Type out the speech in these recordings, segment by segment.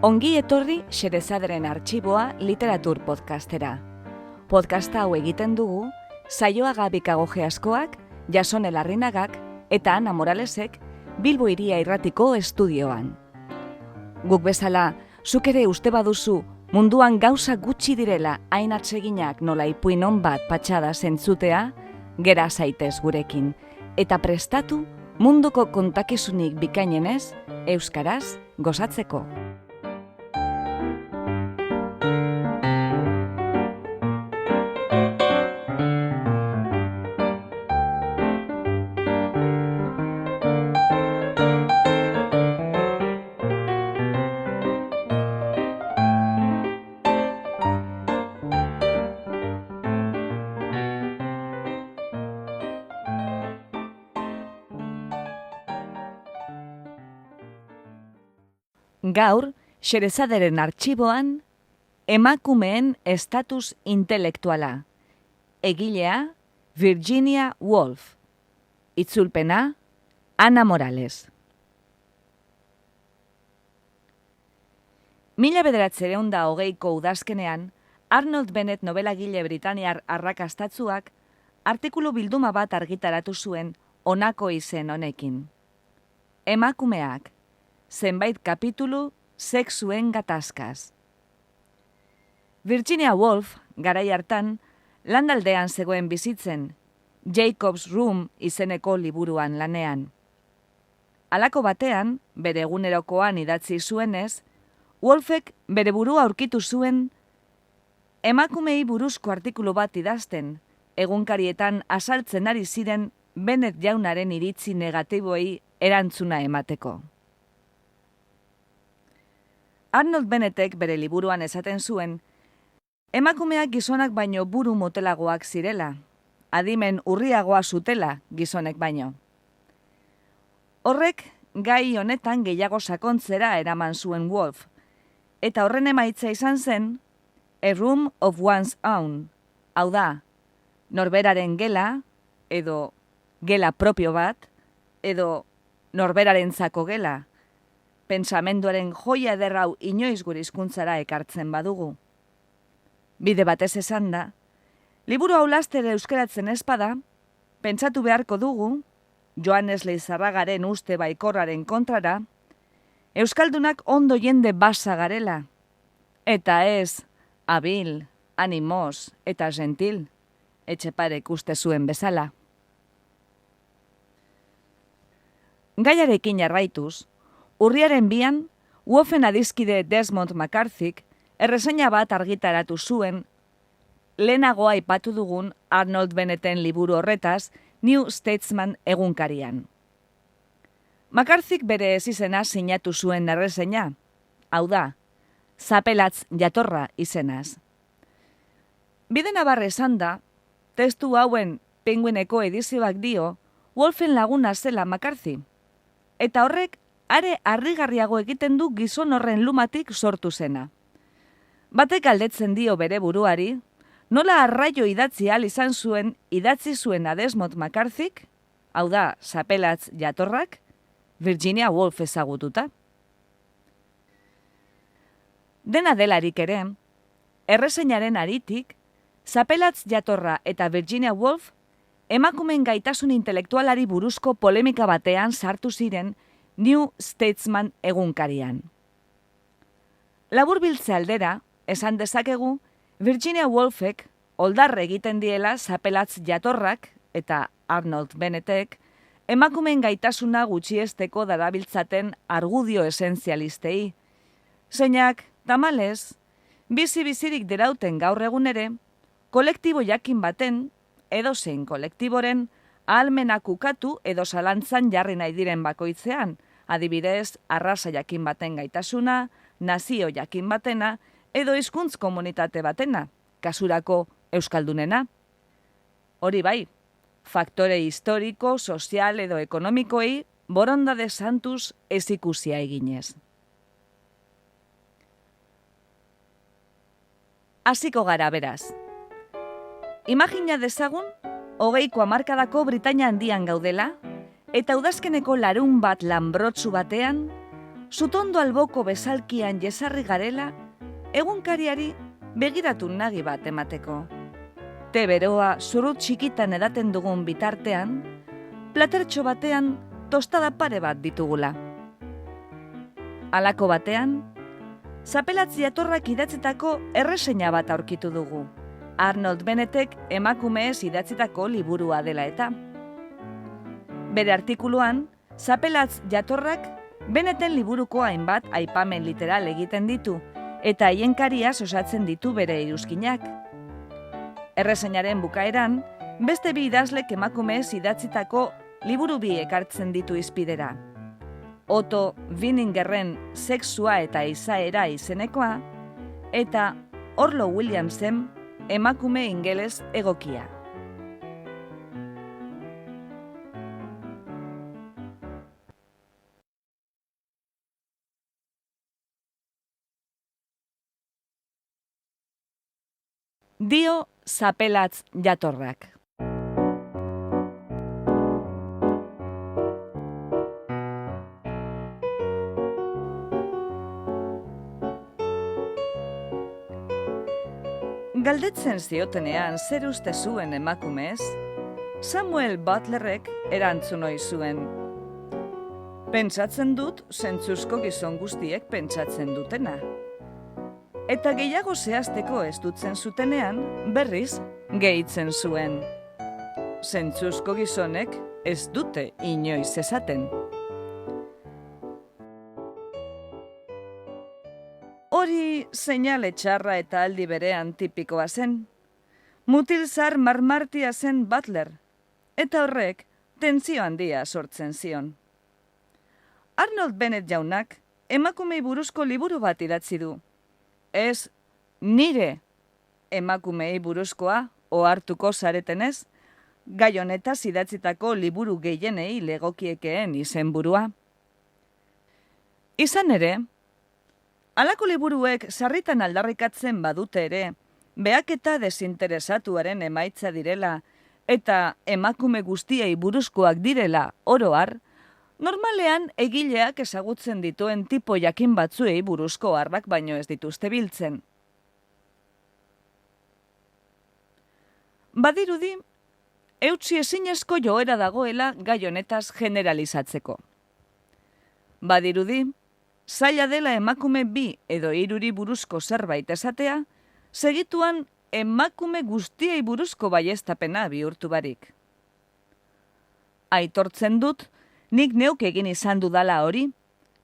Ongi etorri Xerezaderen Artxiboa literatur podcastera. Podcasta hau egiten dugu Saioaga Bikagoge Askoak, Jasone Larrinagak eta Ana Moralesek Bilbo Hiria Irratiko estudioan. Guk bezala, zuk ere uste baduzu munduan gauza gutxi direla hain atseginak nola ipuin on bat patxada zentzutea, gera zaitez gurekin, eta prestatu munduko kontakizunik bikainenez, euskaraz gozatzeko. Gaur, Xerezaderen Artxiboan, emakumeen estatus intelektuala. Egilea, Virginia Woolf. Itzulpena, Ana Morales. 1920ko udazkenean, Arnold Bennett nobelagile britaniar arrakastatzuak artikulu bilduma bat argitaratu zuen honako izen honekin. Emakumeak. Zenbait kapitulu sexuen gatazkaz. Virginia Woolf, garai hartan, landaldean zegoen bizitzen, Jacob's Room izeneko liburuan lanean. Halako batean, bere egunerokoan idatzi zuenez, Woolfek bere burua aurkitu zuen emakumei buruzko artikulu bat idazten, egunkarietan azaltzen ari ziren Bennett jaunaren iritzi negatiboei erantzuna emateko. Arnold Bennettek bere liburuan esaten zuen, emakumeak gizonak baino buru motelagoak zirela, adimen urriagoa zutela gizonek baino. Horrek gai honetan gehiago sakontzera eraman zuen Woolf, eta horren emaitza izan zen, A Room of One's Own, hau da, norberaren gela, edo gela propio bat, edo norberarentzako gela, pentsamenduaren joia ederrau inoiz gure hizkuntzara ekartzen badugu. Bide batez esan da, liburu hau laster euskaratzen ezpada, pentsatu beharko dugu, Joanes Leizarragaren uste baikorraren kontrara, euskaldunak ondo jende basa garela, eta ez abil, animos eta gentil, Etxeparek uste zuen bezala. Gaiarekin jarraituz, urriaren 2an, Woolfen adizkide Desmond McCarthyk erreseina bat argitaratu zuen lehenago aipatu dugun Arnold Bennetten liburu horretaz New Statesman egunkarian. McCarthyk bere ezizena sinatu zuen erreseina, hau da, Zapelatz jatorra izenaz. Bide nabarre esan da, testu hauen Penguineko edizioak dio Woolfen laguna zela McCarthy, eta horrek are harrigarriago egiten du gizon horren lumatik sortu zena. Batek galdetzen dio bere buruari, nola arraio idatzi ahal izan zuen idatzi zuen Desmond McCarthyk, hau da, Zapelatz jatorrak, Virginia Woolf ezagututa. Dena delarik ere, erreseinaren aritik, Zapelatz jatorra eta Virginia Woolf emakumeen gaitasun intelektualari buruzko polemika batean sartu ziren New Statesman egunkarian. Laburbiltze aldera, esan dezakegu, Virginia Woolfek oldarre egiten diela Zapelatz jatorrak eta Arnold Bennettek emakumeen gaitasuna gutxiesteko darabiltzaten argudio esentzialistei, zeinak, tamalez, bizi-bizirik derauten gaur egun ere, kolektibo jakin baten, edozein kolektiboren, ahalmenak ukatu edo zalantzan jarri nahi diren bakoitzean, adibidez, arraza jakin baten gaitasuna, nazio jakin batena, edo hizkuntz komunitate batena, kasurako euskaldunena. Hori bai, faktore historiko, sozial edo ekonomikoei borondade santuz ez ikusia eginez. Hasiko gara beraz. Imagina dezagun, 20ko hamarkadako Britainia handian gaudela, eta udazkeneko larun bat lanbrotsu batean, Zutondo alboko bezalkian jesarri garela, egunkariari begiratu nagi bat emateko. Te beroa zurut txikitan edaten dugun bitartean, platertxo batean tostada pare bat ditugula. Halako batean, Zapelatz jatorrak idatzitako erreseina bat aurkitu dugu. Arnold Bennetek emakumeez idatzitako liburua dela eta. Bere artikuluan, Zapelatz jatorrak Benneten liburuko hainbat aipamen literal egiten ditu, eta haienkaria osatzen ditu bere iruzkinak. Erresainaren bukaeran, beste bi idazlek emakumeez idatzitako liburu bi ekartzen ditu izpidera. Otto Winningerren Sexua eta izaera izenekoa, eta Orlo Williamsen emakume ingeles egokia. Dio Zapelatz jatorrak. Galdetzen ziotenean zer uste zuen emakumez, Samuel Butlerrek erantzun ohi zuen. Pentsatzen dut, zentzuzko gizon guztiek pentsatzen dutena. Eta gehiago zehazteko ez dutzen zutenean, berriz, gehitzen zuen. Zentzuzko gizonek ez dute inoiz esaten. Hori seinale txarra eta aldi berean tipikoa zen. Mutilzar marmartia zen Butler, eta horrek tentsio handia sortzen zion. Arnold Bennett jaunak emakumei buruzko liburu bat idatzi du. Ez nire emakumei buruzkoa ohartuko zaretenez, gai honetaz idatzitako liburu gehienei legokiekeen izenburua. Izan ere, halako liburuek sarritan aldarrikatzen badute ere, behaketa desinteresatuaren emaitza direla eta emakume guztiei buruzkoak direla oro har, normalean egileak ezagutzen dituen tipo jakin batzuei buruzko harbak baino ez dituzte biltzen. Badirudi, eutsi ezinezko joera dagoela gai honetaz generalizatzeko. Badirudi, zaila dela emakume bi edo hiruri buruzko zerbait esatea, segituan emakume guztiei buruzko baieztapena bihurtu barik. Aitortzen dut, nik neuk egin izan dudala hori,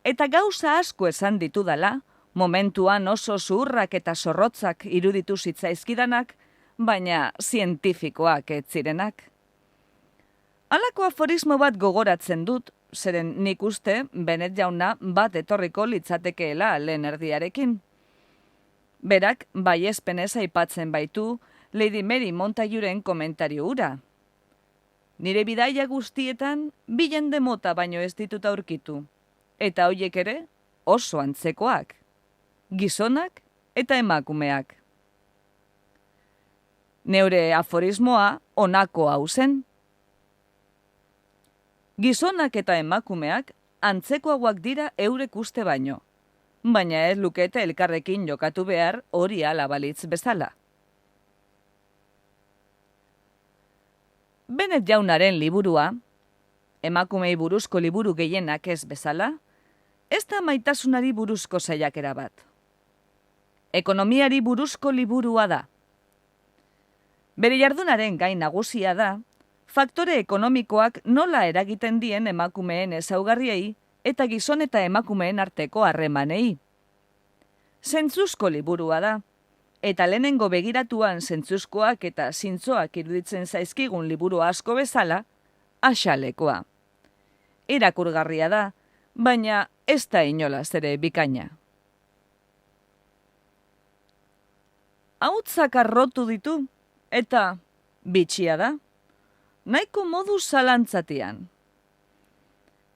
eta gauza asko esan ditudala, momentuan oso zuhurrak eta zorrotzak iruditu zitzaizkidanak, baina zientifikoak ez zirenak. Halako aforismo bat gogoratzen dut, zeren nik uste Bennett jauna bat etorriko litzatekeela lehen erdiarekin. Berak baiespenez aipatzen baitu Lady Mary Montaguren komentario hura. Nire bidaia guztietan bi jende mota baino ez ditut aurkitu, eta hoiek ere oso antzekoak, gizonak eta emakumeak. Neure aforismoa honako hau zen. Gizonak eta emakumeak antzekoagoak dira eurek uste baino, baina ez lukete elkarrekin jokatu behar hori hala balitz bezala. Bennett jaunaren liburua, emakumei buruzko liburu gehienak ez bezala, ez da maitasunari buruzko saiakera bat. Ekonomiari buruzko liburua da. Bere jardunaren gai nagusia da, faktore ekonomikoak nola eragiten dien emakumeen ezaugarriei eta gizon eta emakumeen arteko harremanei. Zentzuzko liburua da, eta lehenengo begiratuan zentzuzkoak eta zintzoak iruditzen zaizkigun liburu asko bezala, axalekoa. Irakurgarria da, baina ez da inolaz ere bikaina. Ahotsak arrotu ditu, eta bitxia da, nahiko modu zalantzatian.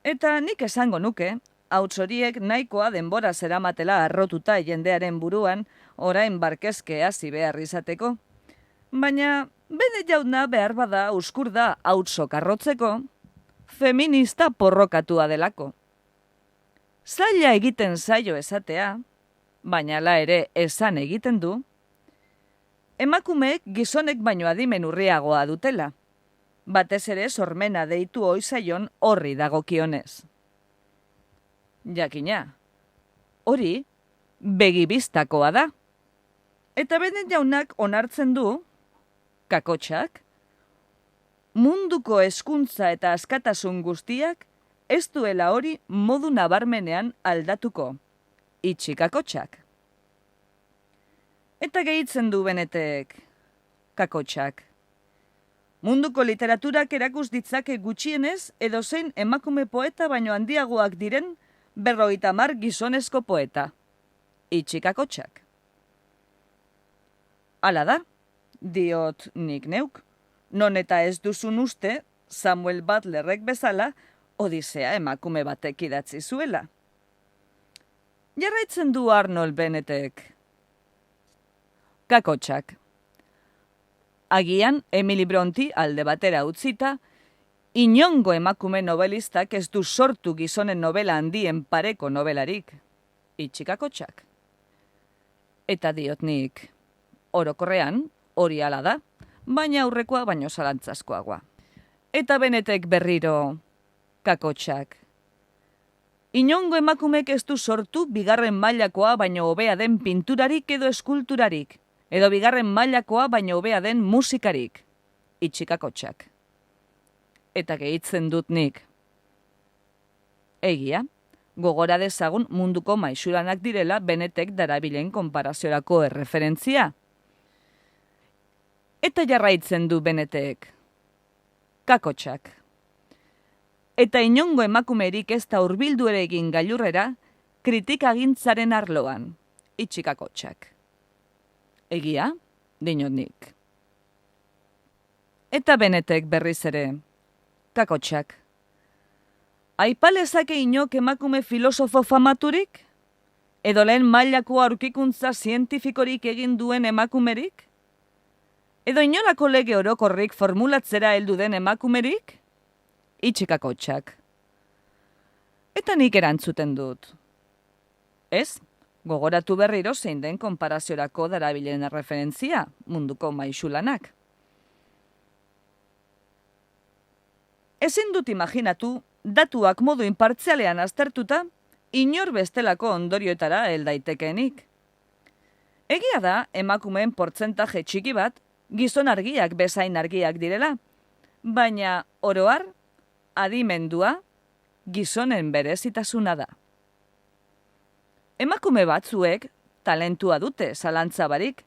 Eta nik esango nuke, hauts horiek nahikoa denbora zeramatela arrotuta jendearen buruan, orain barkezke hasi behar izateko. Baina, Bennett jauna behar bada uskur da hautsok arrotzeko, feminista porrokatua delako. Zaila egiten zaio esatea, baina hala ere esan egiten du, emakumeek gizonek baino adimen urriagoa dutela, batez ere sormena deitu oizaion horri dagokionez. Jakina, hori begibistakoa da. Eta Bennett jaunak onartzen du, kakotxak, munduko hezkuntza eta askatasun guztiak ez duela hori modu nabarmenean aldatuko, itxi kakotxak. Eta gehitzen du Bennettek, kakotxak. Munduko literaturak erakus ditzake gutxienez edozein emakume poeta baino handiagoak diren 50 gizonezko poeta, itxi kakotxak. Hala da, diot nik neuk, non eta ez duzun uste Samuel Butlerrek bezala Odisea emakume batek idatzi zuela. Jarraitzen du Arnold Bennettek. Kakotxak. Agian Emily Bronte alde batera utzita, inongo emakume novelistak ez du sortu gizonen novela handien pareko novelarik, itxi kakotxak. Eta diot nik, orokorrean, hori hala da, baina aurrekoa baino zalantzazkoagoa. Eta Bennettek berriro, kakotxak. Inongo emakumek ez du sortu bigarren mailakoa baino hobea den pinturarik edo eskulturarik, edo bigarren mailakoa baino hobea den musikarik, itxi kakotxak. Eta gehitzen dut nik. Egia, gogora dezagun munduko maisuranak direla Bennettek darabilen konparaziorako erreferentzia. Eta jarraitzen du Bennettek. Kakotxak. Eta inongo emakumerik ez da hurbildu ere egin gailurrera, kritikagintzaren arloan, itxi kakotxak. Egia, dinot nik. Eta Bennettek berriz ere, kakotxak. Aipalezake inok emakume filosofo famaturik? Edo lehen mailako aurkikuntza zientifikorik egin duen emakumerik? Edo inolako lege orokorrik formulatzera heldu den emakumerik? Itxi kakotxak. Eta nik erantzuten dut. Ez, gogoratu berriro zein den konparaziorako darabilen referentzia munduko maisulanak. Ezin dut imaginatu, datuak modu inpartzialean aztertuta, inor bestelako ondorioetara hel daitekeenik. Egia da, emakumeen portzentaje txiki bat, gizon argiak bezain argiak direla, baina oroar, adimendua, gizonen berezitasuna da. Emakume batzuek talentua dute zalantza barik,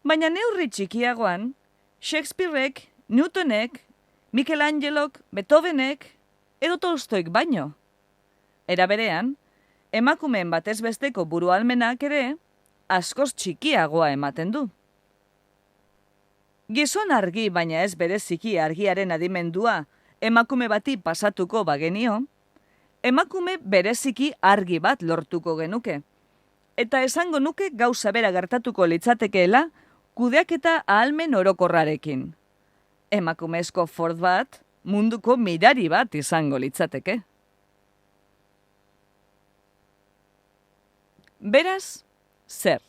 baina neurri txikiagoan, Shakespearek, Newtonek, Michelangelok, Beethovenek, edo Tolstoik baino. Era berean, emakumeen batez besteko burualmenak ere, askoz txikiagoa ematen du. Gizon argi baina ez bereziki argiaren adimendua emakume bati pasatuko bagenio, emakume bereziki argi bat lortuko genuke. Eta esango nuke gauza bera gertatuko litzatekeela kudeaketa ahalmen orokorrarekin. Emakumezko Ford bat, munduko mirari bat izango litzateke. Beraz, zer?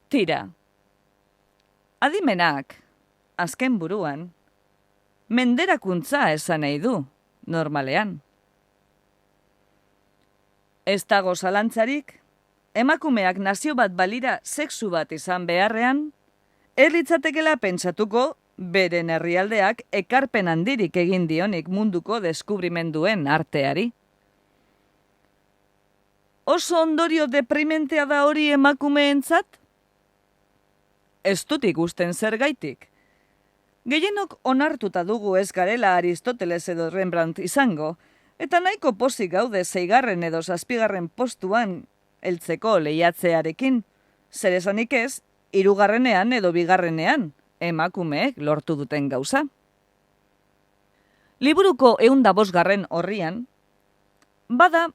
Tira, adimenak, azken buruan, menderakuntza esan nahi du, normalean. Ez dago zalantzarik, emakumeak nazio bat balira sexu bat izan beharrean, ez litzatekela pentsatuko beren herrialdeak ekarpen handirik egin dionik munduko deskubrimenduen arteari. Oso ondorio deprimentea da hori emakumeentzat? Ez dut ikusten zergaitik. Gehienok onartuta dugu ez garela Aristoteles edo Rembrandt izango, eta nahiko pozik gaude 6. edo 7. postuan heltzeko lehiatzearekin, zer esanik ez, 3. edo 2. emakumeek lortu duten gauza. Liburuko 105. orrian, bada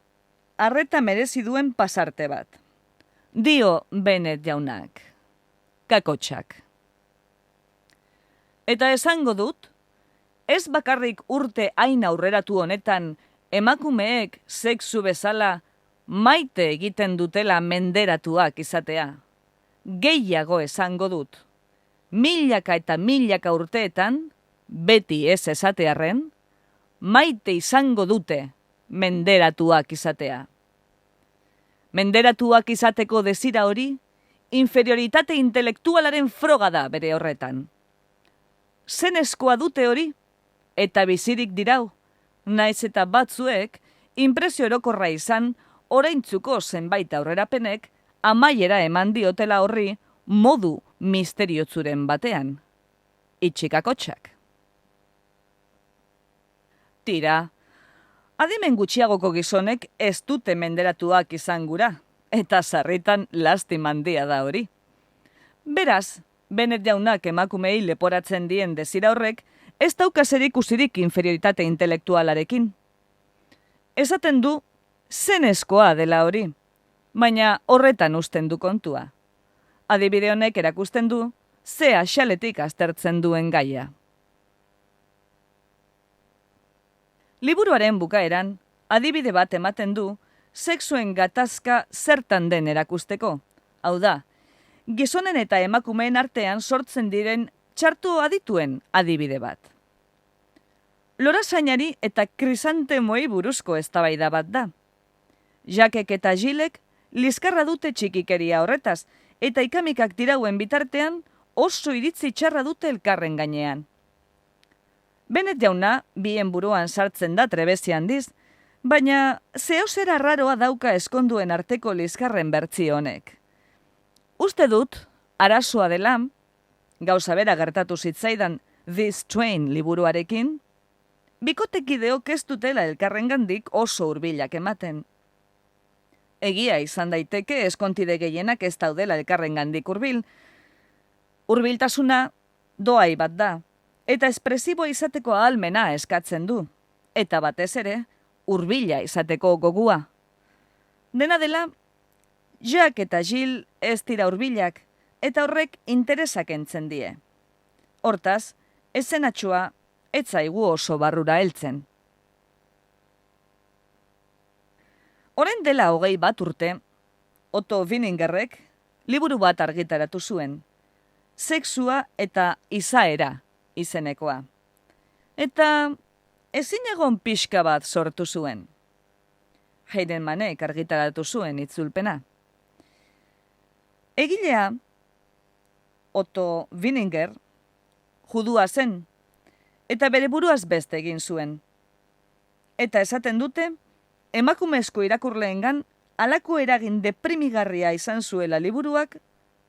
arreta merezi duen pasarte bat. Dio Bennett jaunak, kakotxak. Eta esango dut, ez bakarrik urte hain aurreratu honetan emakumeek sexu bezala maite egiten dutela menderatuak izatea. Gehiago esango dut. Milaka eta milaka urteetan, beti ez esatearren, maite izango dute menderatuak izatea. Menderatuak izateko desira hori, inferioritate intelektualaren froga da bere horretan. Zenezkoa dute hori, eta bizirik dirau, naiz eta batzuek, inpresio orokorra izan, oraintzuko zenbait aurrerapenek, amaiera eman diotela horri modu misteriotzuren batean. Itxikakotxak. Tira, adimen gutxiagoko gizonek ez dute menderatuak izan gura, eta sarritan lastim handia da hori. Beraz, Bennett jaunak emakumei leporatzen dien desira horrek, ez dauka zerikusirik inferioritate intelektualarekin. Esaten du, zenezkoa dela hori, baina horretan uzten du kontua. Adibide honek erakusten du, ze axaletik aztertzen duen gaia. Liburuaren bukaeran, adibide bat ematen du, sexuen gatazka zertan den erakusteko. Hau da, gizonen eta emakumeen artean sortzen diren txarto adituen adibide bat. Lorazainari eta krisantemoi buruzko eztabaida bat da. Jakek eta Gillek liskarra dute txikikeria horretaz, eta ikamikak dirauen bitartean oso iritzi txarra dute elkarren gainean. Bennett jauna bien buruan sartzen da trebezi handiz, baina zehozera raroa dauka eskonduen arteko liskarren bertsio honek. Uste dut, arazoa dela, gauza bera gertatu zitzaidan This Train liburuarekin, bikotekideok ez dutela elkarrengandik oso hurbilak ematen. Egia izan daiteke eskontide gehienak ez daudela elkarrengandik hurbil. Hurbiltasuna doai bat da, eta espresiboa izateko ahalmena eskatzen du, eta batez ere, hurbila izateko gogua. Dena dela, Jack eta Jill ez dira hurbilak, eta horrek interesak entzen die. Hortaz, ezenatxua ez zaigu oso barrura heltzen. Orain dela 21 urte, Otto Winningerrek liburu bat argitaratu zuen, Sexua eta izaera izenekoa. Eta ezin egon pixka bat sortu zuen. Heidenmanek argitaratu zuen itzulpena. Egilea, Otto Winninger, judua zen, eta bere buruaz beste egin zuen. Eta esaten dute, emakumezko irakurleengan halako eragin deprimigarria izan zuela liburuak,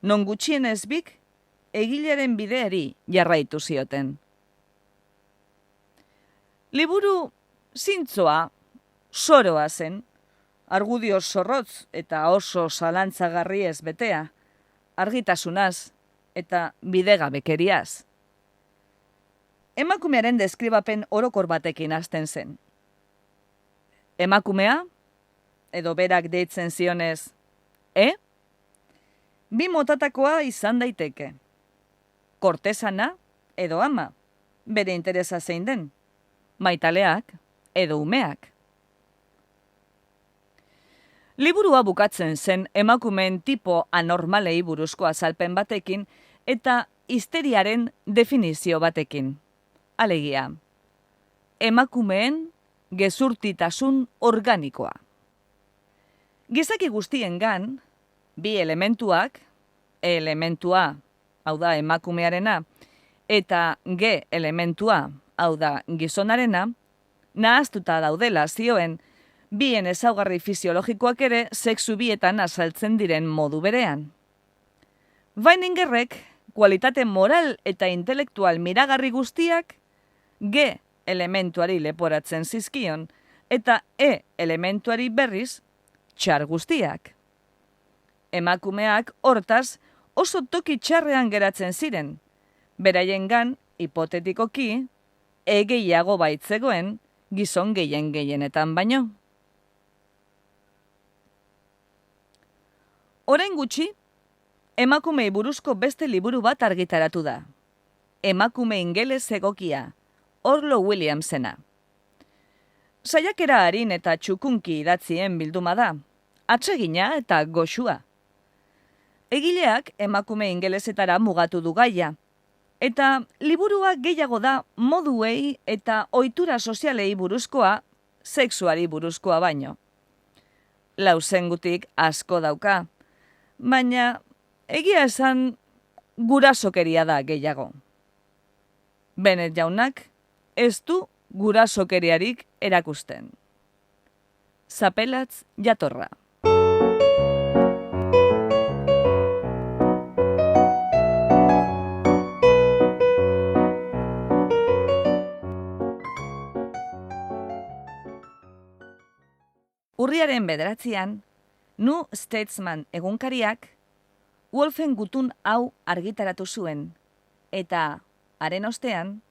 non gutxienez bik, egilearen bideari jarraitu zioten. Liburu zintzoa, soroa zen, argudio zorrotz eta oso zalantzagarri ez betea, argitasunaz eta bidegabekeriaz. Emakumearen deskribapen orokor batekin hasten zen. Emakumea, edo berak deitzen zionez, bi motatakoa izan daiteke. Kortesana edo ama, bere interesa zein den, maitaleak edo umeak. Liburua bukatzen zen emakumeen tipo anormalei buruzko azalpen batekin eta histeriaren definizio batekin. Alegia, emakumeen gezurtitasun organikoa. Gizaki guztiengan, bi elementuak, elementua, hau da emakumearena, eta G elementua, hau da gizonarena, nahaztuta daudela zioen, bien ezaugarri fisiologikoak ere sexu bietan azaltzen diren modu berean. Weiningerrek, kualitate moral eta intelektual miragarri guztiak, G elementuari leporatzen zizkion, eta E elementuari berriz, txar guztiak. Emakumeak, hortaz, oso toki txarrean geratzen ziren, beraiengan, hipotetikoki, gehiago baitzegoen, gizon gehienetan baino. Orain gutxi, emakumei buruzko beste liburu bat argitaratu da. Emakume ingeles egokia, Orlo Williamsena. Saiakera harin eta txukunki idatzien bilduma da, atsegina eta goxua. Egileak emakume ingelesetara mugatu du gaia, eta liburua gehiago da moduei eta ohitura sozialei buruzkoa, sexuari buruzkoa baino. Lausengutik asko dauka, baina egia esan gurasokeria da gehiago. Bennett jaunak ez du gurasokeriarik erakusten. Zapelatz jatorra. Urriaren 9, New Statesman egunkariak Wolfen gutun hau argitaratu zuen, eta haren ostean,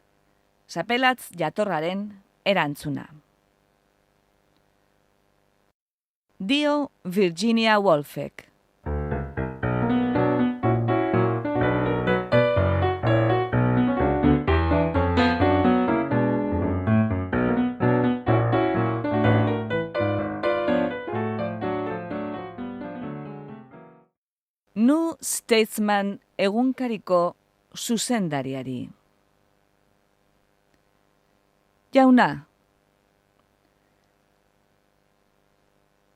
Zapelatz jatorraren erantzuna. Dio Virginia Woolfek. New Statesman egunkariko zuzendariari. Jauna,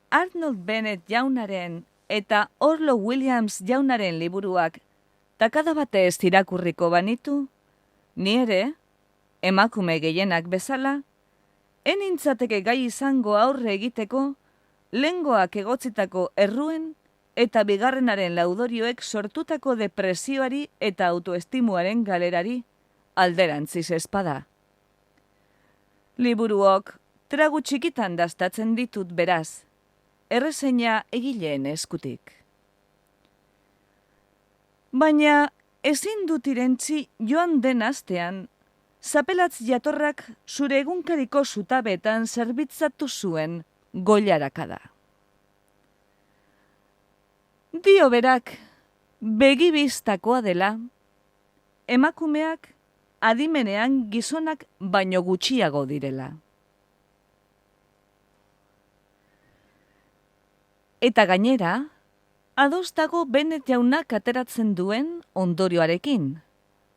Arnold Bennett jaunaren eta Orlo Williams jaunaren liburuak takada batez irakurriko banitu, ni ere, emakume gehienak bezala, enintzateke gai izango aurre egiteko, lehengoak egotzitako erruen eta bigarrenaren laudorioek sortutako depresioari eta autoestimuaren galerari alderantziz espada. Liburuok tragu txikitan dastatzen ditut beraz, erreseina egileen eskutik. Baina ezin dut irentzi joan den astean, Zapelatz jatorrak zure egunkariko zutabetan zerbitzatu zuen goilarakada. Dio berak, begibistakoa dela, emakumeak adimenean gizonak baino gutxiago direla. Eta gainera, ados dago Bennett jaunak ateratzen duen ondorioarekin,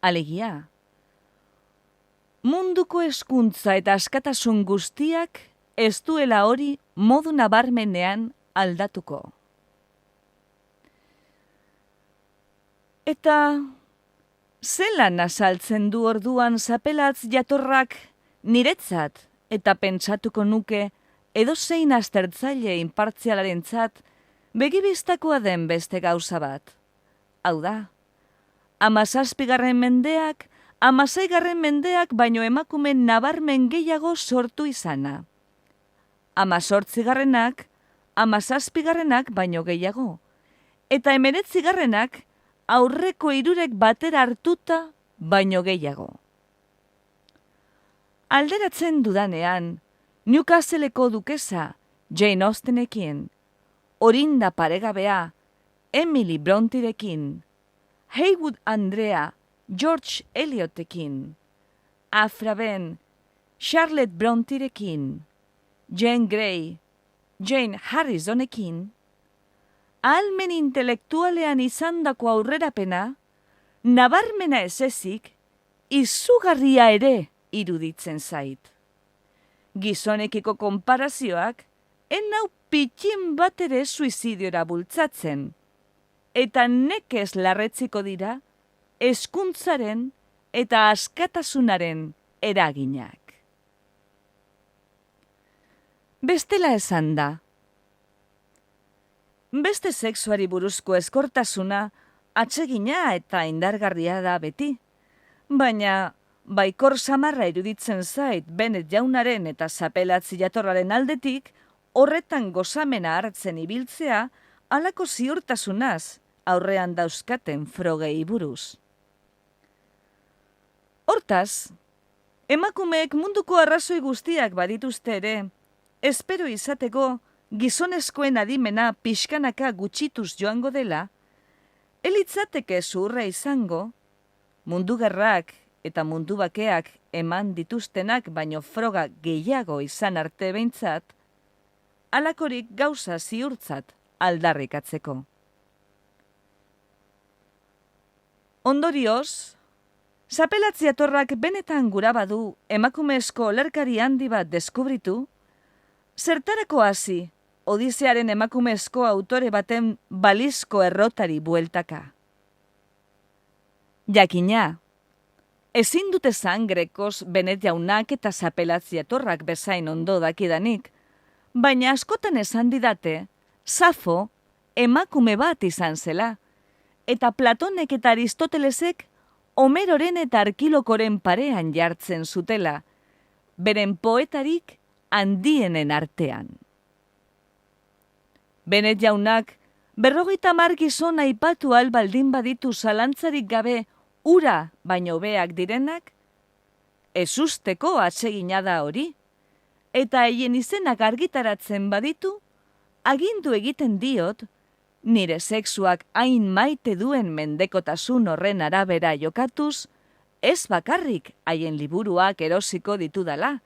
alegia. Munduko hezkuntza eta askatasun guztiak ez duela hori modu nabarmenean aldatuko. Eta zelan azaltzen du orduan Zapelatz jatorrak niretzat eta pentsatuko nuke edozein aztertzaile inpartzialarentzat begibistakoa den beste gauza bat. Hau da, 17. mendeak, 16. mendeak baino emakume nabarmen gehiago sortu izana. 18. 17. baino gehiago. Eta 19. aurreko 3 batera hartuta baino gehiago. Alderatzen dudanean, Newcastleko dukesa Jane Austenekin, Orinda paregabea Emily Bronterekin, Heywood Andrea George Eliotekin, Afra Ben Charlotte Bronterekin, Jane Grey Jane Harrisonekin, ahalmen intelektualean izandako aurrerapena, nabarmena ez ezik, izugarria ere iruditzen zait. Gizonekiko konparazioak, enau pitxin bat ere suizidiora bultzatzen, eta nekez larretziko dira, hezkuntzaren eta askatasunaren eraginak. Bestela esan da, beste sexuari buruzko eskortasuna atsegina eta indargarria da beti, baina baikor samarra iruditzen zait Bennett jaunaren eta Zapelatz jatorraren aldetik, horretan gozamena hartzen ibiltzea halako ziurtasunaz aurrean dauzkaten frogei buruz. Hortaz, emakumeek munduko arrazoi guztiak badituzte ere, espero izateko gizonezkoen adimena pixkanaka gutxituz joango dela, elitzateke zuhurra izango, mundu gerrak eta mundu bakeak eman dituztenak baino froga gehiago izan arte behintzat, halakorik gauza ziurtzat aldarrikatzeko. Ondorioz, zapelatziatorrak benetan gura badu emakumezko olerkari handi bat deskubritu, zertarako hasi Odisearen emakumezko autore baten balizko errotari bueltaka. Jakina, ezin dute zan Grekoz Benet jaunak eta zapelatziatorrak bezain ondo dakidanik, baina askotan esan didate, Safo emakume bat izan zela, eta Platonek eta Aristotelesek Homeroren eta Arkilokoren parean jartzen zutela, beren poetarik handienen artean. Benet jaunak 50 gizon aipatu baldin baditu zalantzarik gabe ura baino hobeak direnak, ezusteko atsegina da hori, eta haien izenak argitaratzen baditu, agindu egiten diot, nire sexuak hain maite duen mendekotasun horren arabera jokatuz, ez bakarrik haien liburuak erosiko ditudala,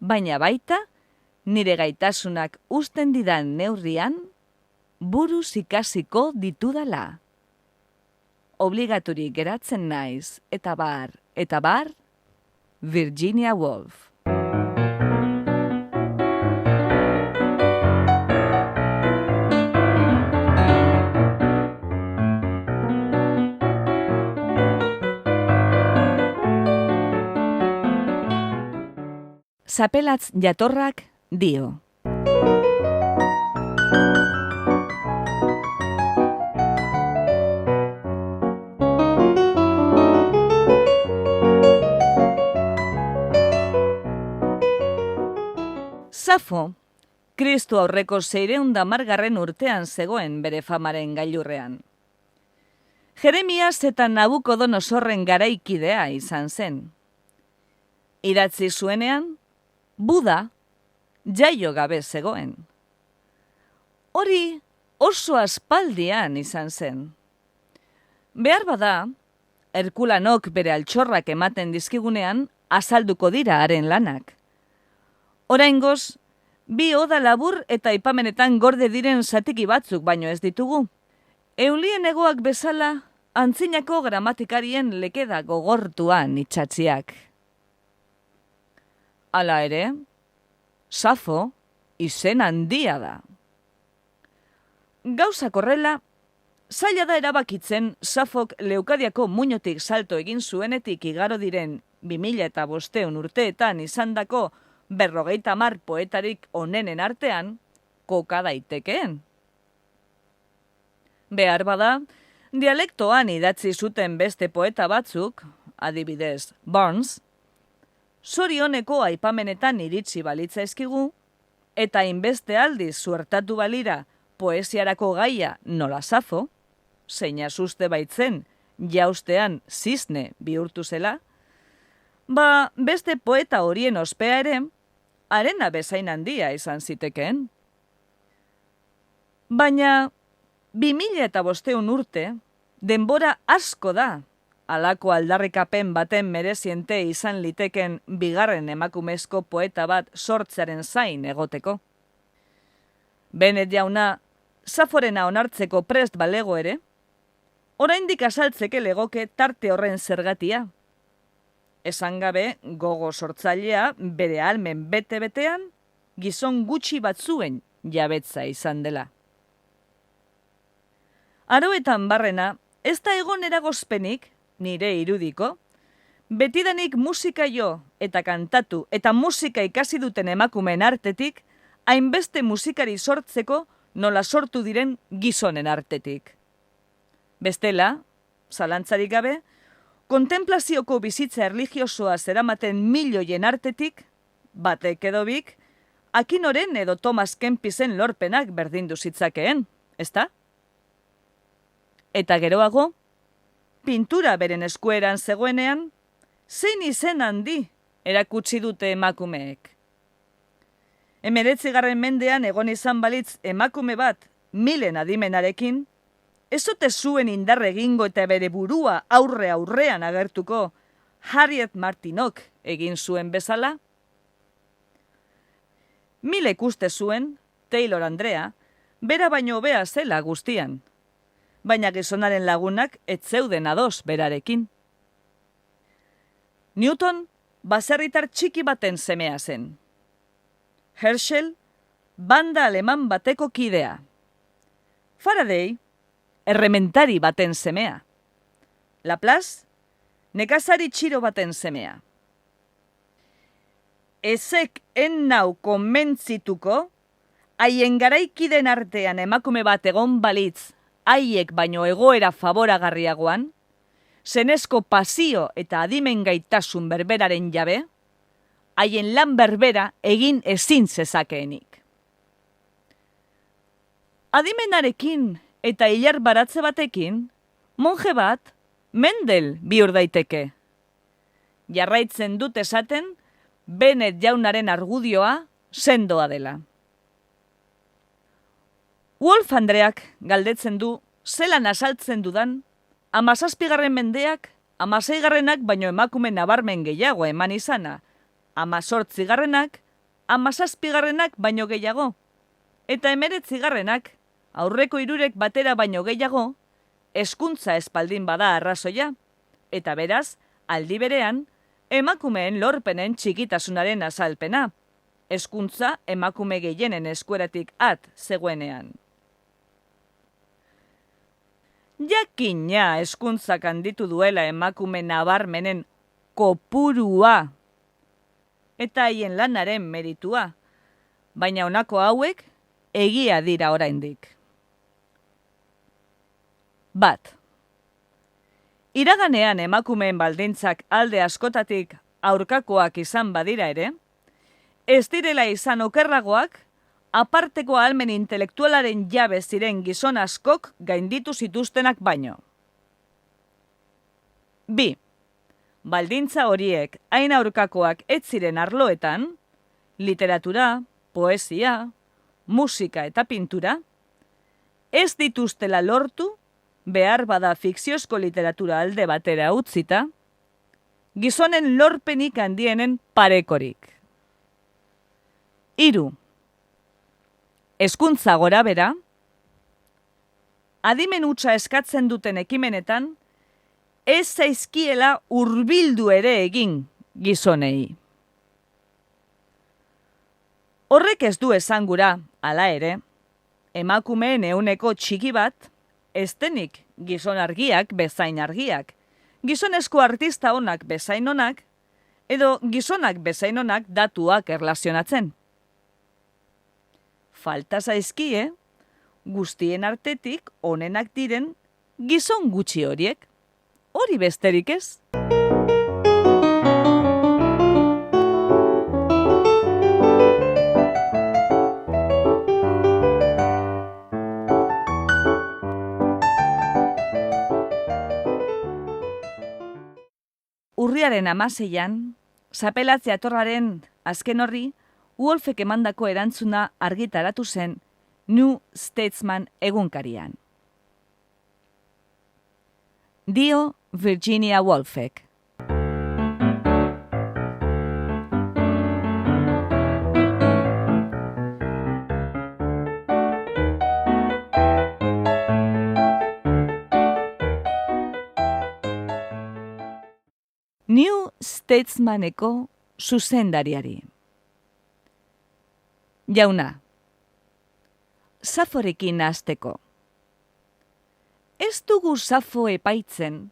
baina baita, nire gaitasunak uzten didan neurrian, buruz ikasiko ditudala. Obligaturik geratzen naiz, eta bar, Virginia Woolf. Zapelatz jatorrak dio. Safo, Kristu aurreko 610 urtean zegoen bere famaren gailurrean. Jeremias eta Nabukodonosorren garaikidea izan zen. Idatzi zuenean, Buda jaio gabe zegoen. Hori oso aspaldian izan zen. Behar bada, Herkulanok bere altxorrak ematen dizkigunean azalduko dira haren lanak. Oraingoz, 2 oda labur eta aipamenetan gorde diren zatiki batzuk baino ez ditugu. Eulien egoak bezala, antzinako gramatikarien lekeda gogortuan itxatziak. Hala ere, Safo izen handia da. Gauzak horrela, zaila da erabakitzen Safok Leukadiako muinotik salto egin zuenetik igaro diren 2500 urteetan izandako 50 poetarik onenen artean koka daitekeen. Behar bada, dialektoan idatzi zuten beste poeta batzuk, adibidez Burns, zorioneko aipamenetan iritsi balitza eskigu, eta hainbeste aldiz suertatu balira poesiarako gaia nola Safo, zeina suste baitzen jaustean zizne bihurtu zela, beste poeta horien ospea ere, arena bezain handia izan zitekeen. Baina, 2500 urte, denbora asko da, halako aldarrikapen baten mereziente izan liteken bigarren emakumezko poeta bat sortzearen zain egoteko. Benet jauna, Saforena onartzeko prest balego ere, oraindik azaltzeke legoke tarte horren zergatia. Esan gabe, gogo sortzailea bere almen bete-betean, gizon gutxi batzuen jabetza izan dela. Aroetan barrena, ez da egon eragozpenik, nire irudiko, betidanik musika jo eta kantatu eta musika ikasi duten emakumeen artetik, hainbeste musikari sortzeko nola sortu diren gizonen artetik. Bestela, zalantzarik gabe, kontemplazioko bizitza erlijiosoa zeramaten milioien artetik, batek edo bik, Akinoren edo Thomas Kempisen lorpenak berdindu zitzakeen, ezta? Eta geroago, pintura beren eskueran zegoenean, zein izen handi erakutsi dute emakumeek. 19. mendean egon izan balitz emakume bat 1000 adimenarekin, ez ote zuen indarre egingo eta bere burua aurrean agertuko, Harriet Martinok egin zuen bezala? Milek uste zuen, Taylor Andrea, bera baino hobea zela guztian, baina gizonaren lagunak ez zeuden ados berarekin. Newton baserritar txiki baten semea zen. Herschel, banda aleman bateko kidea. Faraday, errementari baten semea. Laplace, nekazari txiro baten semea. Ezek en nau konbentzituko, haien garaikiden artean emakume bat egon balitz, haiek baino egoera favoragarriagoan, zenezko pasio eta adimen gaitasun berberaren jabe, haien lan berbera egin ezin zezakeenik. Adimenarekin eta hilar baratze batekin, monje bat, Mendel bihur daiteke. Jarraitzen dut esaten, Bennett jaunaren argudioa sendoa dela. Wolf Andreak galdetzen du zelan azaltzen dudan 17. mendeak 16. baino emakume nabarmen gehiago eman izana, 18. 17. baino gehiago, eta 19. aurreko 3 batera baino gehiago, hezkuntza espaldin bada arrazoia, eta beraz, aldi berean, emakumeen lorpenen txikitasunaren azalpena, hezkuntza emakume gehienen eskueratik at zegoenean. Jakina hezkuntzak handitu duela emakume nabarmenen kopurua eta haien lanaren meritua, baina honako hauek egia dira oraindik. 1. Iraganean emakumeen baldintzak alde askotatik aurkakoak izan badira ere, ez direla izan okerragoak, aparteko ahalmen intelektualaren jabe ziren gizon askok gainditu zituztenak baino. 2. Baldintza horiek hain aurkakoak ez ziren arloetan, literatura, poesia, musika eta pintura, ez dituztela lortu, behar bada fikziozko literatura alde batera utzita, gizonen lorpenik handienen parekorik. 3. Hezkuntza gora bera, adimen hutsa eskatzen duten ekimenetan, ez zaizkiela hurbildu ere egin gizonei. Horrek ez du esan gura, hala ere, emakumeen ehuneko txiki bat, ez denik gizon argiak bezain argiak, gizonezko artista onak bezain onak, edo gizonak bezain onak datuak erlazionatzen. Falta zaizkie, guztien artetik onenak diren gizon gutxi horiek. Hori besterik ez? Urriaren 16an, Zapelatz jatorraren azken horri, Wolfek emandako erantzuna argitaratu zen New Statesman egunkarian. Dio Virginia Woolfek. New Statesmaneko zuzendariari. Jauna, Saforekin hasteko. Ez dugu Safo epaitzen,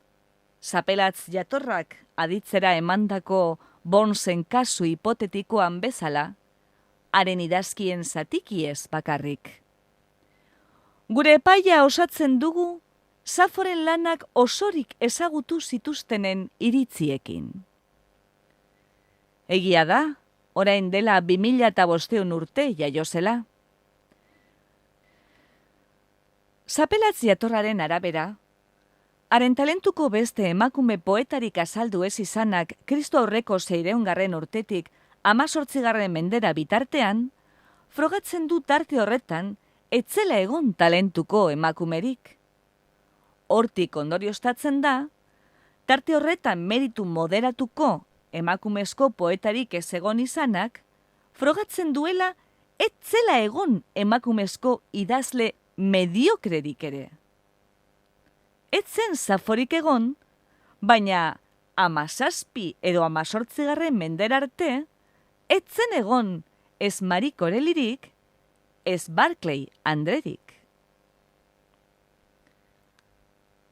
Zapelatz jatorrak aditzera emandako Bonsen kasu hipotetikoan bezala, haren idazkien zatikiez bakarrik. Gure epaia osatzen dugu, Saforen lanak osorik ezagutu zituztenen iritziekin. Egia da, orain dela 2500 urte jaio zela. Zapelatz jatorraren arabera, haren talentuko beste emakume poetarik azaldu ez izanak Kristo aurreko 600. urtetik 18. mendera bitartean, frogatzen du tarte horretan etzela egon talentuko emakumerik. Hortik ondorioztatzen da, tarte horretan meritu moderatuko emakumezko poetarik ez egon izanak, frogatzen duela ez zela egon emakumezko idazle mediokrerik ere. Ez zen Saforik egon, baina 17 edo 18 mendera arte, ez zen egon ez Marie Corellirik, ez Barclay Andrerik.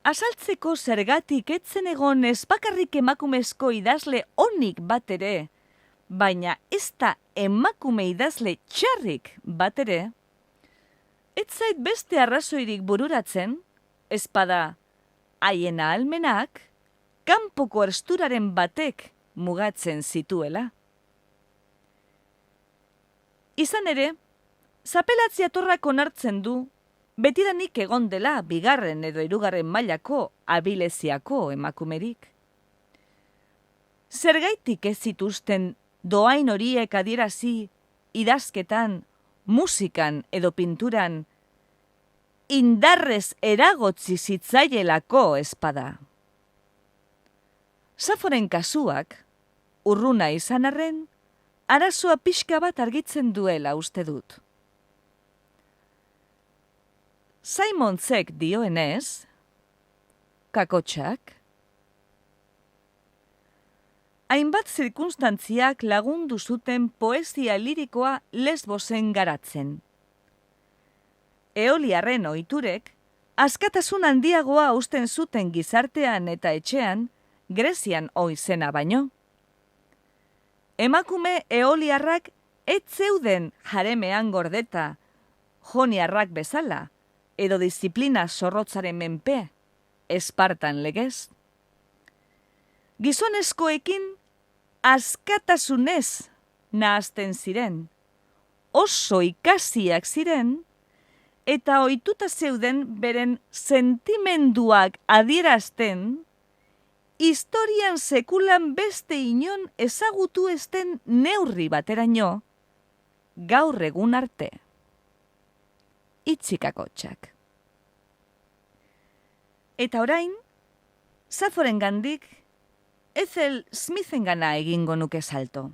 Azaltzeko zergatik ez zen egon ez bakarrik emakumezko idazle onik bat ere, baina ez da emakume idazle txarrik bat ere, ez zait beste arrazoirik bururatzen, ezpada haien ahalmenak kanpoko ersturaren batek mugatzen zituela. Izan ere, Zapelatz jatorrak onartzen du betidanik egon dela 2. edo 3. mailako abileziako emakumerik. Zergaitik ez zituzten dohain horiek adierazi idazketan, musikan edo pinturan indarrez eragotzi zitzaielako ezpada. Saforen kasuak, urruna izan arren, arazoa pixka bat argitzen duela uste dut. Simontzek dioenez, kakotxak, hainbat zirkunstantziak lagundu zuten poesia lirikoa Lesbosen garatzen. Eoliarren ohiturek, askatasun handiagoa usten zuten gizartean eta etxean, Grezian oizena baino. Emakume eoliarrak ez zeuden jaremean gordeta, joniarrak bezala, edo disiplina zorrotzaren menpe, Espartan legez. Gizonezkoekin askatasunez nahazten ziren, oso ikasiak ziren, eta ohituta zeuden beren sentimenduak adierazten, historian sekulan beste inon ezagutu ezten neurri bateraino, gaur egun arte. Itxikakotxak. Eta orain, Saforengandik Ethel Smithengana egingo nuke salto.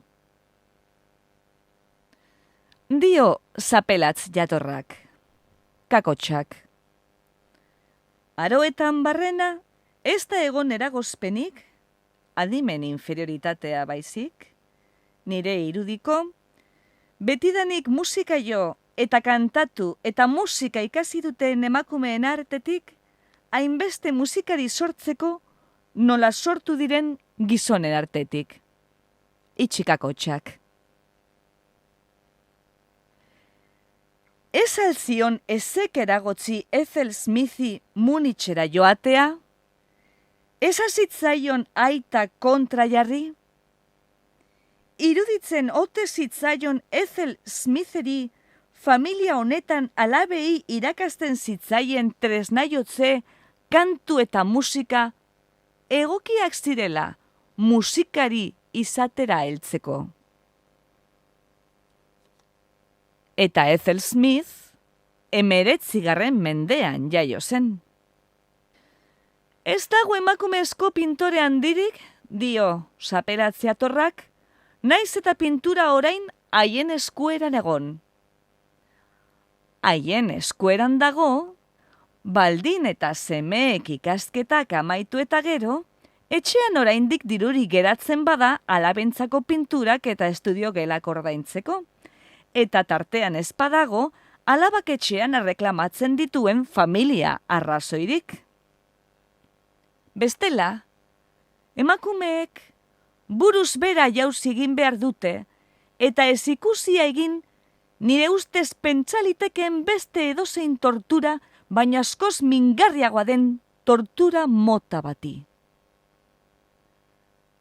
Dio Zapelatz jatorrak, kakotxak. Aroetan barrena, ez da egon eragozpenik, adimen inferioritatea baizik, nire irudiko, betidanik musika jo eta kantatu eta musika ikasi duten emakumeen artetik, hainbeste musikari sortzeko nola sortu diren gizonen artetik. Itxikakotxak. Ez alzion ezek eragotzi Ethel Smithi Munitxera joatea? Ez azitzaion aita kontra jarri? Iruditzen ote zitzaion Ethel Smitheri familia honetan alabei irakasten zitzaien tresnaiotze, kantu eta musika egokiak zirela musikari izatera heltzeko. Eta Ethel Smith 19. mendean jaio zen. Ez dago emakumezko pintore handirik, dio Zapelatz jatorrak, naiz eta pintura orain haien eskueran egon. Haien eskueran dago, baldin eta semeek ikasketak amaitu eta gero, etxean oraindik diruri geratzen bada alabentzako pinturak eta estudio gelak ordaintzeko, eta tartean ez badago alabak etxean erreklamatzen dituen familia arrazoirik. Bestela, emakumeek buruz bera jauzi egin behar dute, eta ez ikusia egin nire ustez pentsaliteken beste edozein tortura, baina askoz mingarriagoa den tortura mota bati.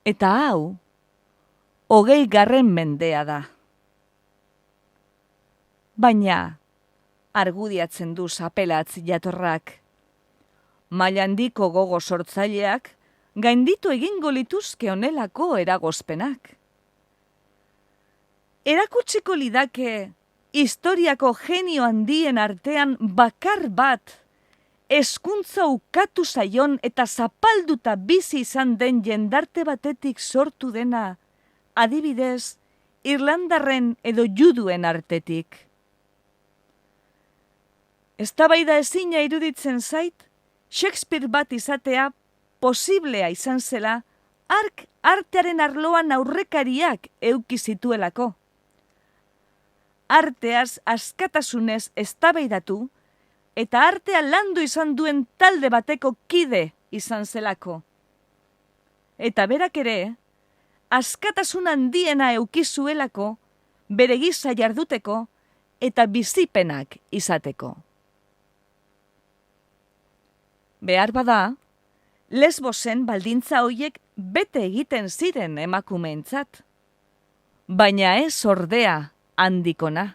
Eta hau, 20. mendea da. Baina, argudiatzen du Zapelatz jatorrak, mailandiko gogo sortzaileak gainditu egingo lituzke honelako eragozpenak. Erakutsiko lidake historiako genio handien artean bakar bat hezkuntza ukatu zaion eta zapalduta bizi izan den jendarte batetik sortu dena, adibidez, Irlandarren edo juduen artetik. Eztabaida ezina iruditzen zait, Shakespeare bat izatea posiblea izan zela, hark artearen arloan aurrekariak eduki zituelako. Arteaz askatasunez eztabaidatu eta artea landu izan duen talde bateko kide izan zelako. Eta berak ere, askatasun handiena eduki zuelako, bere gisa jarduteko eta bizipenak izateko. Behar bada, Lesbosen baldintza hoiek bete egiten ziren emakumeentzat, baina ez ordea handikona.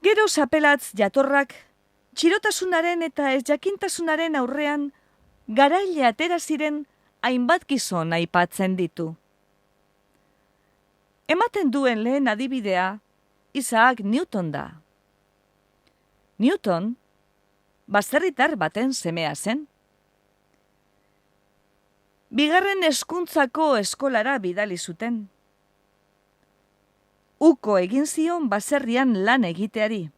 Gero zapelatz jatorrak, txirotasunaren eta ez jakintasunaren aurrean, garaile atera ziren hainbat gizon aipatzen ditu. Ematen duen lehen adibidea, Isaac Newton da. Newton, baserritar baten semea zen. Bigarren hezkuntzako eskolara bidali zuten. Uko egin zion baserrian lan egiteari.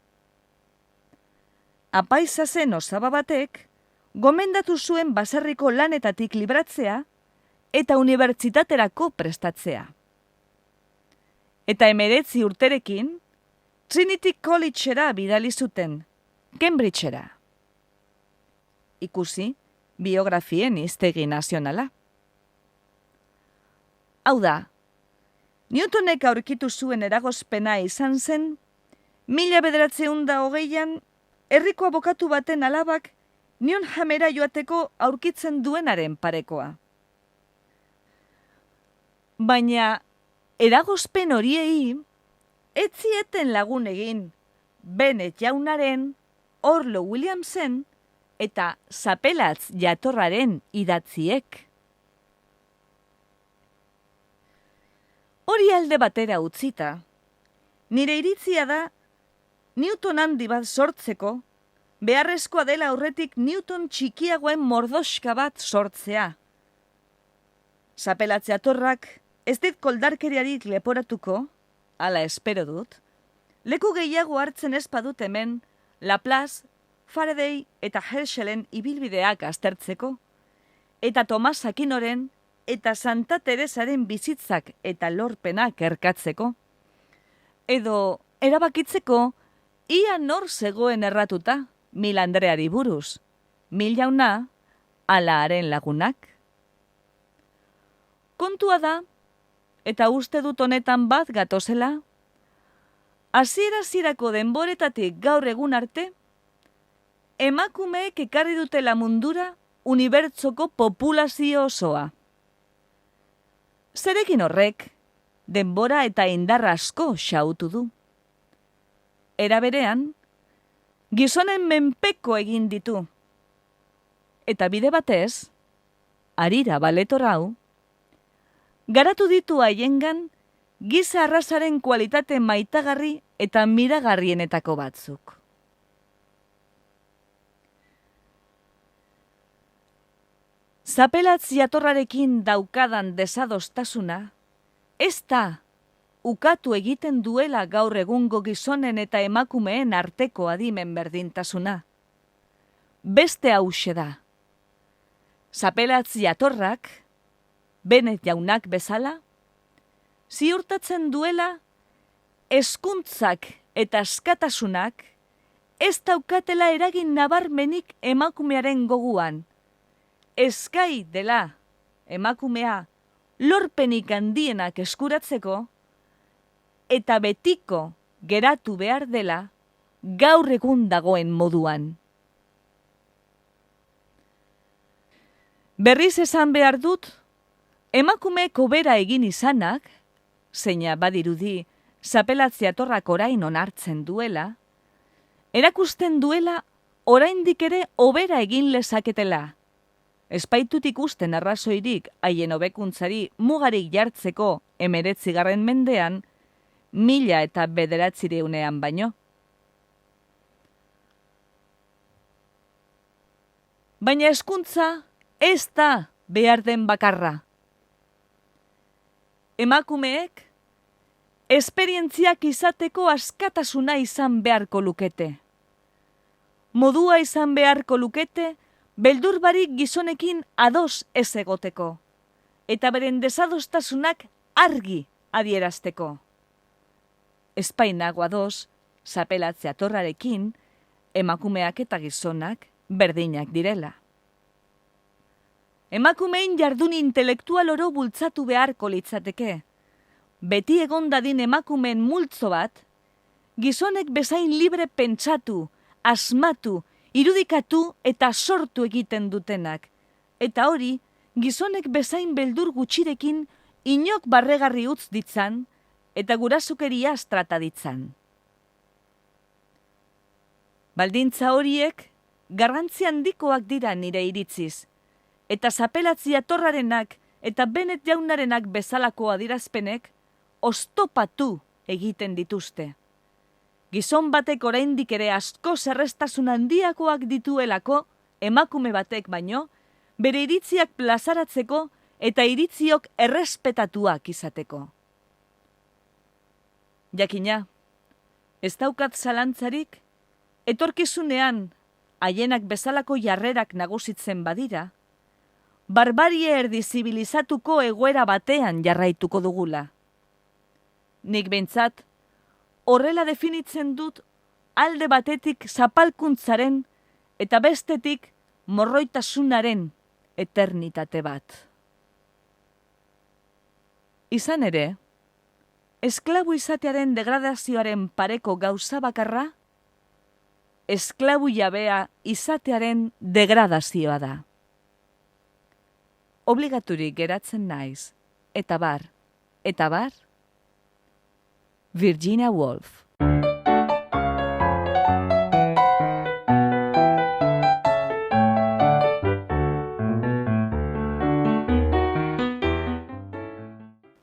Apaiza zen osaba batek, gomendatu zuen baserriko lanetatik libratzea eta unibertsitaterako prestatzea. Eta 19 urterekin, Trinity Collegera bidali zuten, Cambridgera. Ikusi, biografien hiztegi nazionala. Hau da, Newtonek aurkitu zuen eragozpena izan zen, 1920an, herriko abokatu baten alabak Newhamera joateko aurkitzen duenaren parekoa. Baina, eragozpen horiei, ez zieten lagun egin Bennett jaunaren, Orlo Williamsen eta Zapelatz jatorraren idatziek. Hori alde batera utzita, nire iritzia da Newton handi bat sortzeko, beharrezkoa dela aurretik Newton txikiagoen mordoska bat sortzea. Zapelatz jatorrak ez dit koldarkeriarik leporatuko, hala espero dut, leku gehiago hartzen ez badut hemen Laplace, Faraday eta Herschelen ibilbideak aztertzeko, eta Tomas Aquinoren eta Santa Teresaren bizitzak eta lorpenak erkatzeko, edo erabakitzeko ia nor zegoen erratuta Mil Andreari buruz, Mil jauna ala haren lagunak. Kontua da, eta uste dut honetan bat gatozela, hasiera-hasierako denboretatik gaur egun arte, emakumeek ekarri dutela mundura unibertsoko populazio osoa. Zerekin horrek, denbora eta indar asko xautu du. Era berean, gizonen menpeko egin ditu. Eta bide batez, harira baletor hau, garatu ditu haiengan giza arrazaren kualitate maitagarri eta miragarrienetako batzuk. Zapelatz jatorrarekin daukadan desadostasuna, ez da ukatu egiten duela gaur egungo gizonen eta emakumeen arteko adimen berdintasuna. Beste hauxe da. Zapelatz jatorrak, Bennett jaunak bezala, ziurtatzen duela hezkuntzak eta askatasunak ez daukatela eragin nabarmenik emakumearen goguan. Eskai dela emakumea lorpenik handienak eskuratzeko eta betiko geratu behar dela gaur egun dagoen moduan. Berriz esan behar dut, emakumeek hobera egin izanak, zeina badirudi Zapelatz jatorrak orain onartzen duela, erakusten duela oraindik ere hobera egin lezaketela. Espaitut ikusten arrazoirik haien hobekuntzari mugarik jartzeko 19. mendean, 1900 baino. Baina hezkuntza ez da behar den bakarra. Emakumeek esperientziak izateko askatasuna izan beharko lukete. Modua izan beharko lukete beldur barik gizonekin ados ez egoteko, eta beren desadostasunak argi adierazteko. Espainago ados, zapelatze atorrarekin, emakumeak eta gizonak berdinak direla. Emakumeen jardun intelektual oro bultzatu beharko litzateke. Beti egon dadin emakumeen multzo bat, gizonek bezain libre pentsatu, asmatu, irudikatu eta sortu egiten dutenak. Eta hori, gizonek bezain beldur gutxirekin inok barregarri utz ditzan eta gurasukeriaz trata ditzan. Baldintza horiek garrantzi handikoak dira nire iritziz, eta zapelatzi atorrarenak eta Bennett jaunarenak bezalako adierazpenek oztopatu egiten dituzte. Gizon batek oraindik ere asko zerreztasun handiakoak dituelako, emakume batek baino, bere iritziak plazaratzeko eta iritziok errespetatuak izateko. Jakina, ez daukat zalantzarik, etorkizunean haienak bezalako jarrerak nagusitzen badira, barbarie erdizibilizatuko egoera batean jarraituko dugula. Nik behintzat, horrela definitzen dut alde batetik zapalkuntzaren eta bestetik morroitasunaren eternitate bat. Izan ere, esklabu izatearen degradazioaren pareko gauza bakarra, esklabu jabea izatearen degradazioa da. Obligaturik geratzen naiz, eta bar, Virginia Woolf.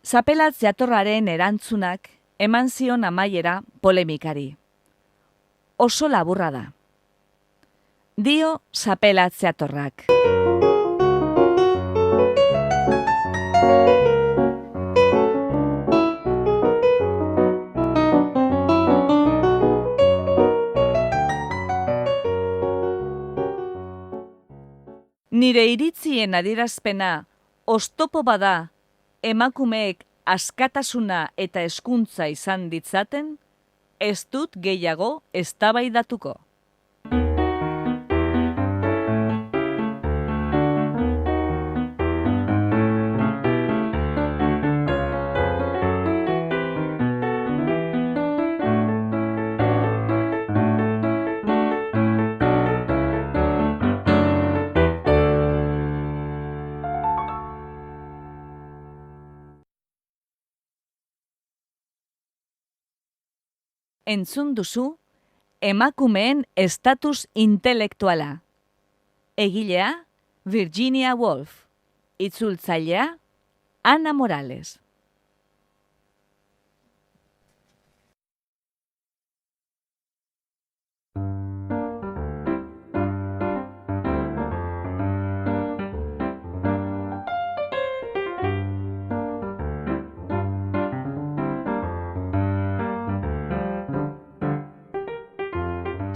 Zapelatz jatorraren erantzunak eman zion amaiera polemikari. Oso laburra da. Dio Zapelatz jatorrak. Nire iritzien adierazpena oztopo bada emakumeek askatasuna eta hezkuntza izan ditzaten, ez dut gehiago eztabaidatuko. Entzun duzu, emakumeen estatus intelektuala. Egilea, Virginia Woolf. Itzultzailea, Ana Morales.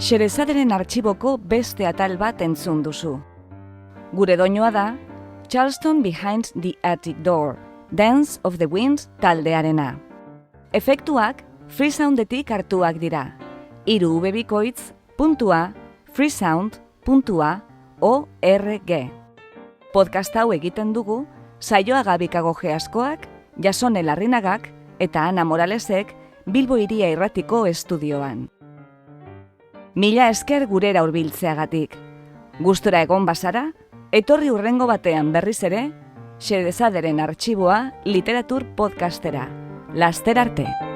Xerezaderen artxiboko beste atal bat entzun duzu. Gure doinua da, Charleston Behind the Attic Door, Dance of the Wind taldearena. Efektuak freesoundetik hartuak dira. 3 ubebikoitz.freesound.org. Podcast hau egiten dugu, Saioa Gabikago Geaskoak, Jasone Larrinagak eta Ana Moralesek Bilbo Hiria Irratiko estudioan. Mila esker gurera hurbiltzeagatik. Gustura egon bazara, etorri hurrengo batean berriz ere, Xerezaderen artxiboa literatur podcastera. Laster arte!